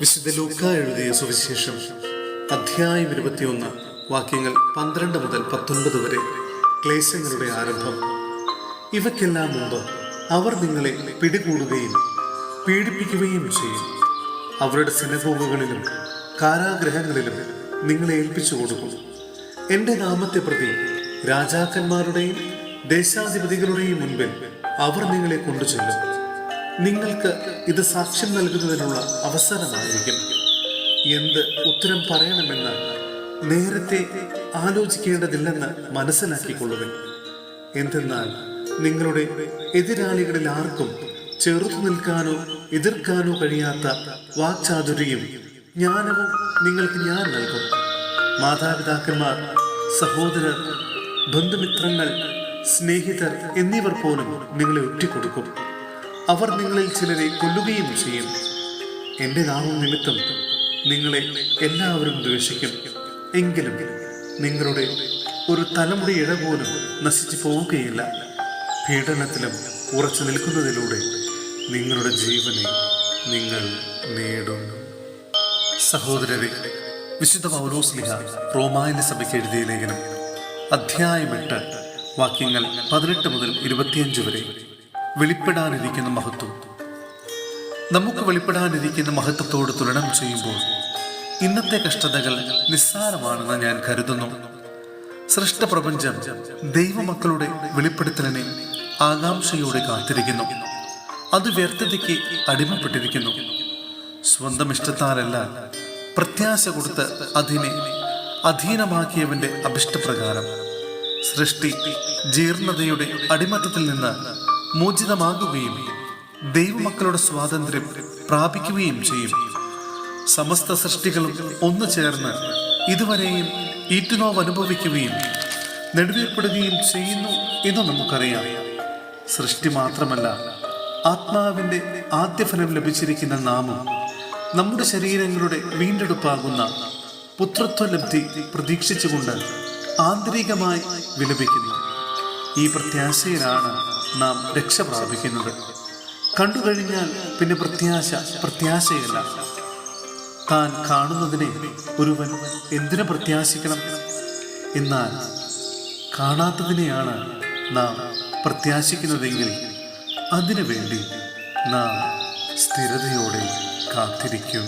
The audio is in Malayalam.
വിശുദ്ധ ലൂക്ക എഴുതിയ സുവിശേഷം അധ്യായം 21 വാക്യങ്ങൾ 12 മുതൽ 19 വരെ. ക്ലേശങ്ങളുടെ ആരംഭം. ഇവയ്ക്കെല്ലാം മുമ്പ് അവർ നിങ്ങളെ പിടികൂടുകയും പീഡിപ്പിക്കുകയും ചെയ്യും. അവരുടെ സിനഗോഗുകളിലും കാരാഗൃഹങ്ങളിലും നിങ്ങളെ ഏൽപ്പിച്ചു കൊടുക്കും. എൻ്റെ നാമത്തെ പ്രതി രാജാക്കന്മാരുടെയും ദേശാധിപതികളുടെയും മുൻപിൽ അവർ നിങ്ങളെ കൊണ്ടുചെല്ലും. നിങ്ങൾക്ക് ഇത് സാക്ഷ്യം നൽകുന്നതിനുള്ള അവസരമായിരിക്കും. എന്ത് ഉത്തരം പറയണമെന്ന് നേരത്തെ ആലോചിക്കേണ്ടതില്ലെന്ന് മനസ്സിലാക്കിക്കൊള്ളുവിൻ. എന്തെന്നാൽ നിങ്ങളുടെ എതിരാളികളിൽ ആർക്കും ചെറുത്തു നിൽക്കാനോ എതിർക്കാനോ കഴിയാത്ത വാക്ചാതുര്യവും ജ്ഞാനവും നിങ്ങൾക്ക് ഞാൻ നൽകും. മാതാപിതാക്കന്മാർ, സഹോദരർ, ബന്ധുമിത്രങ്ങൾ, സ്നേഹിതർ എന്നിവർ പോലും നിങ്ങളെ ഒറ്റിക്കൊടുക്കും. അവർ നിങ്ങളിൽ ചിലരെ കൊല്ലുകയും ചെയ്യും. എൻ്റെ നാമം നിമിത്തം നിങ്ങളെ എല്ലാവരും ദ്വേഷിക്കും. എങ്കിലും നിങ്ങളുടെ ഒരു തലമുടി ഇഴ പോലും നശിച്ചു പോവുകയില്ല. പീഡനത്തിലും ഉറച്ചു നിൽക്കുന്നതിലൂടെ നിങ്ങളുടെ ജീവനെ നിങ്ങൾ നേടും. സഹോദരരെ, വിശുദ്ധ പൗലോസ്ലീഹ റോമായിലെ സഭയ്ക്ക് എഴുതിയ ലേഖനം അധ്യായം 8 വാക്യങ്ങൾ 18 മുതൽ 25 വരെ. വെളിപ്പെടാനിരിക്കുന്ന മഹത്വം. നമുക്ക് വെളിപ്പെടാനിരിക്കുന്ന മഹത്വത്തോട് തുലനം ചെയ്യുമ്പോൾ ഇന്നത്തെ കഷ്ടതകൾ നിസ്സാരമാണെന്ന് ഞാൻ കരുതുന്നു. സൃഷ്ടപ്രപഞ്ചം ദൈവമക്കളുടെ വെളിപ്പെടുത്തലിനെ ആകാംക്ഷയോടെ കാത്തിരിക്കുന്നു. അത് വ്യർത്ഥതയ്ക്ക് അടിമപ്പെട്ടിരിക്കുന്നു. സ്വന്തം ഇഷ്ടത്താലല്ല, പ്രത്യാശ കൊടുത്ത് അതിനെ അധീനമാക്കിയവന്റെ അഭിഷ്ടപ്രകാരം സൃഷ്ടി ജീർണതയുടെ അടിമത്തത്തിൽ നിന്ന് മോചിതമാകുകയും ദൈവമക്കളുടെ സ്വാതന്ത്ര്യം പ്രാപിക്കുകയും ചെയ്യും. സമസ്ത സൃഷ്ടികളും ഒന്നു ചേർന്ന് ഇതുവരെയും ഈറ്റുനോവ് അനുഭവിക്കുകയും നെടുവേർപ്പെടുകയും ചെയ്യുന്നു എന്ന് നമുക്കറിയാം. സൃഷ്ടി മാത്രമല്ല, ആത്മാവിൻ്റെ ആദ്യഫലം ലഭിച്ചിരിക്കുന്ന നാമും നമ്മുടെ ശരീരങ്ങളുടെ വീണ്ടെടുപ്പാകുന്ന പുത്രത്വലബ്ധി പ്രതീക്ഷിച്ചുകൊണ്ട് ആന്തരികമായി വിലപിക്കുന്നു. ഈ പ്രത്യാശയിലാണ് നാം രക്ഷ പ്രാപിക്കുന്നത്. കണ്ടുകഴിഞ്ഞാൽ പിന്നെ പ്രത്യാശയല്ല. താൻ കാണുന്നതിനെ ഒരുവൻ എന്തിനു പ്രത്യാശിക്കണം? എന്നാൽ കാണാത്തതിനെയാണ് നാം പ്രത്യാശിക്കുന്നതെങ്കിൽ അതിനു വേണ്ടി നാം സ്ഥിരതയോടെ കാത്തിരിക്കും.